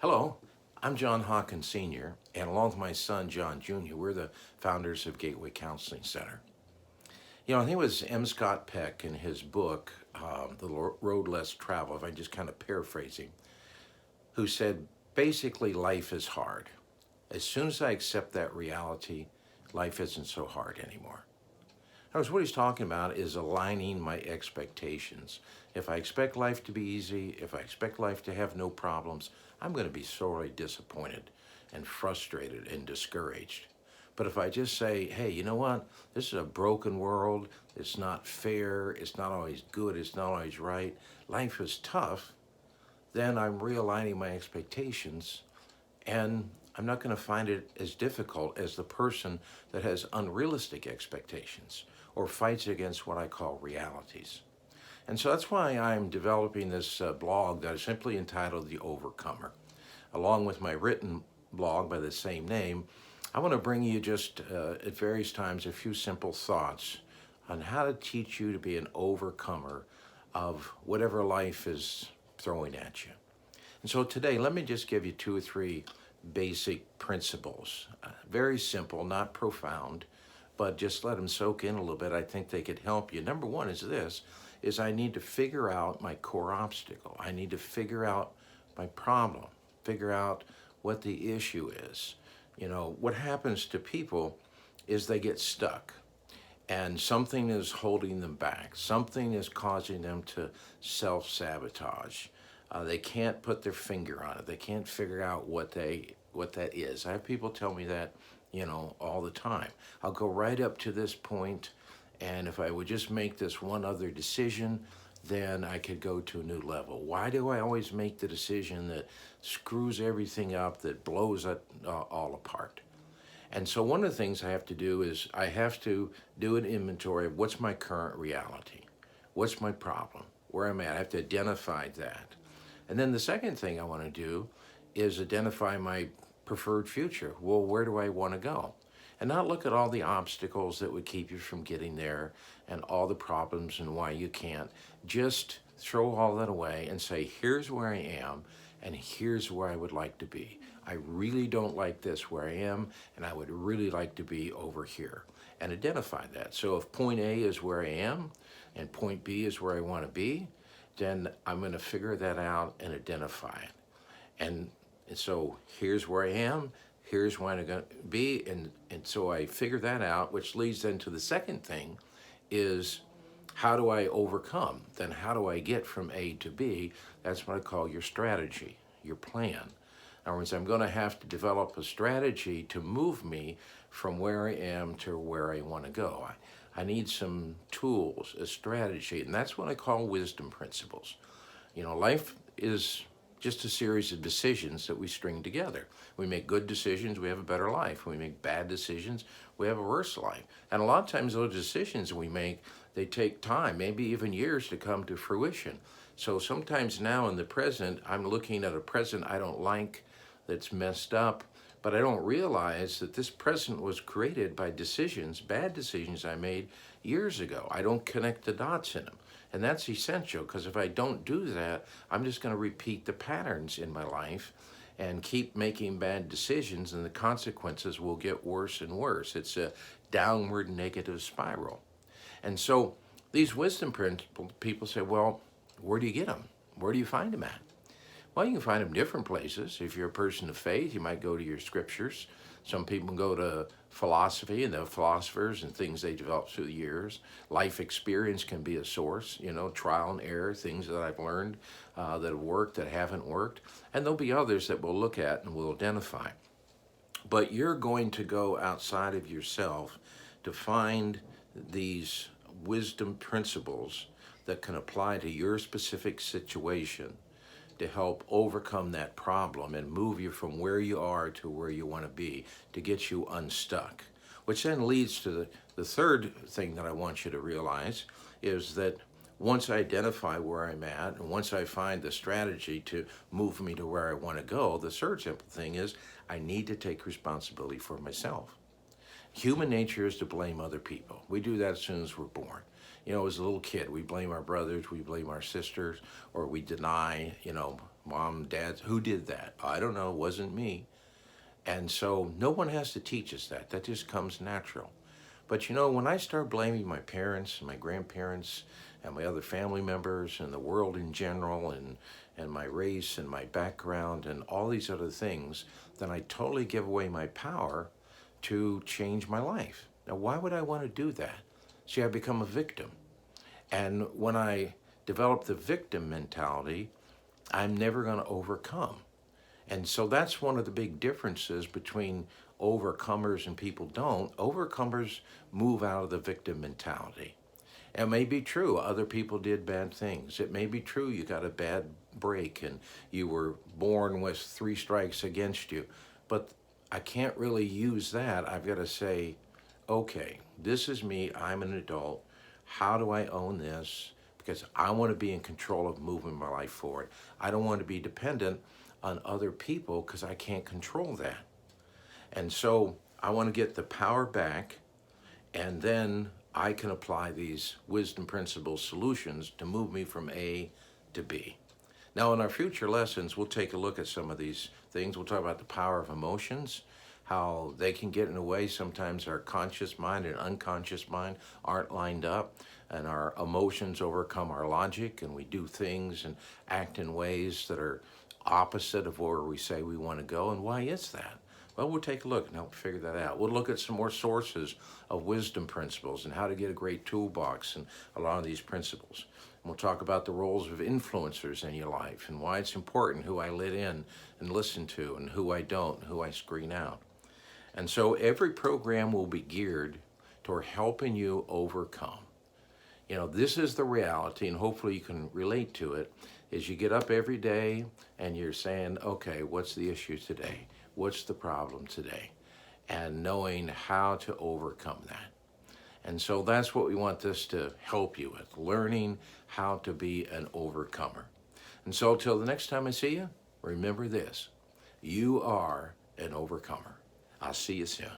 Hello, I'm John Hawkins Sr., and along with my son John Jr., we're the founders of Gateway Counseling Center. I think it was M. Scott Peck in his book, The Road Less Traveled, if I just kind of paraphrasing, who said, basically, life is hard. As soon as I accept that reality, life isn't so hard anymore. What he's talking about is aligning my expectations. If I expect life to be easy, if I expect life to have no problems, I'm going to be sorely disappointed and frustrated and discouraged. But if I just say, hey, you know what? This is a broken world. It's not fair. It's not always good. It's not always right. Life is tough. Then I'm realigning my expectations, and I'm not going to find it as difficult as the person that has unrealistic expectations or fights against what I call realities. And so that's why I'm developing this blog that is simply entitled The Overcomer. Along with my written blog by the same name, I want to bring you just at various times a few simple thoughts on how to teach you to be an overcomer of whatever life is throwing at you. And so today, let me just give you two or three basic principles. Very simple, not profound, but just let them soak in a little bit. I think they could help you. Number one is this, is I need to figure out my core obstacle. I need to figure out my problem, figure out what the issue is. What happens to people is they get stuck and something is holding them back. Something is causing them to self-sabotage. They can't put their finger on it. They can't figure out what that is. I have people tell me that, all the time. I'll go right up to this point, and if I would just make this one other decision, then I could go to a new level. Why do I always make the decision that screws everything up, that blows it all apart? And so one of the things I have to do is I have to do an inventory of what's my current reality, what's my problem, where I'm at. I have to identify that. And then the second thing I want to do is identify my preferred future. Well, where do I want to go? And not look at all the obstacles that would keep you from getting there and all the problems and why you can't. Just throw all that away and say, here's where I am and here's where I would like to be. I really don't like this where I am, and I would really like to be over here. And identify that. So if point A is where I am and point B is where I want to be, then I'm going to figure that out and identify it. And so here's where I am, here's where I'm going to be, and so I figure that out, which leads then to the second thing is, how do I overcome? Then how do I get from A to B? That's what I call your strategy, your plan. In other words, I'm going to have to develop a strategy to move me from where I am to where I want to go. I need some tools, a strategy, and that's what I call wisdom principles. Life is just a series of decisions that we string together. We make good decisions, we have a better life. We make bad decisions, we have a worse life. And a lot of times those decisions we make, they take time, maybe even years to come to fruition. So sometimes now in the present, I'm looking at a present I don't like, that's messed up, but I don't realize that this present was created by decisions, bad decisions I made years ago. I don't connect the dots in them. And that's essential, because if I don't do that, I'm just going to repeat the patterns in my life and keep making bad decisions, and the consequences will get worse and worse. It's a downward negative spiral. And so these wisdom principles, people say, well, where do you get them? Where do you find them at? Well, you can find them different places. If you're a person of faith, you might go to your scriptures. Some people go to philosophy and the philosophers and things they developed through the years. Life experience can be a source, trial and error, things that I've learned that have worked, that haven't worked. And there'll be others that we'll look at and we'll identify. But you're going to go outside of yourself to find these wisdom principles that can apply to your specific situation to help overcome that problem and move you from where you are to where you want to be, to get you unstuck. Which then leads to the third thing that I want you to realize is that once I identify where I'm at, and once I find the strategy to move me to where I want to go, the third simple thing is I need to take responsibility for myself. Human nature is to blame other people. We do that as soon as we're born. As a little kid, we blame our brothers, we blame our sisters, or we deny, Mom, dad, who did that? I don't know, it wasn't me. And so no one has to teach us that. That just comes natural. But you know, when I start blaming my parents and my grandparents and my other family members and the world in general and my race and my background and all these other things, then I totally give away my power to change my life. Now, why would I want to do that? See, I become a victim. And when I develop the victim mentality, I'm never going to overcome. And so that's one of the big differences between overcomers and people don't. Overcomers move out of the victim mentality. It may be true other people did bad things. It may be true you got a bad break and you were born with 3 strikes against you. But I can't really use that. I've got to say, okay, this is me. I'm an adult. How do I own this? Because I want to be in control of moving my life forward. I don't want to be dependent on other people because I can't control that. And so I want to get the power back, and then I can apply these wisdom principle solutions to move me from A to B. Now, in our future lessons, we'll take a look at some of these things. We'll talk about the power of emotions, how they can get in a way. Sometimes our conscious mind and unconscious mind aren't lined up, and our emotions overcome our logic, and we do things and act in ways that are opposite of where we say we want to go. And why is that? Well, we'll take a look and help figure that out. We'll look at some more sources of wisdom principles and how to get a great toolbox and a lot of these principles. And we'll talk about the roles of influencers in your life and why it's important who I let in and listen to and who I don't, and who I screen out. And so every program will be geared toward helping you overcome. You know, this is the reality, and hopefully you can relate to it, is you get up every day and you're saying, okay, what's the issue today? What's the problem today? And knowing how to overcome that. And so that's what we want this to help you with, learning how to be an overcomer. And so till the next time I see you, remember this, you are an overcomer. I'll see you soon.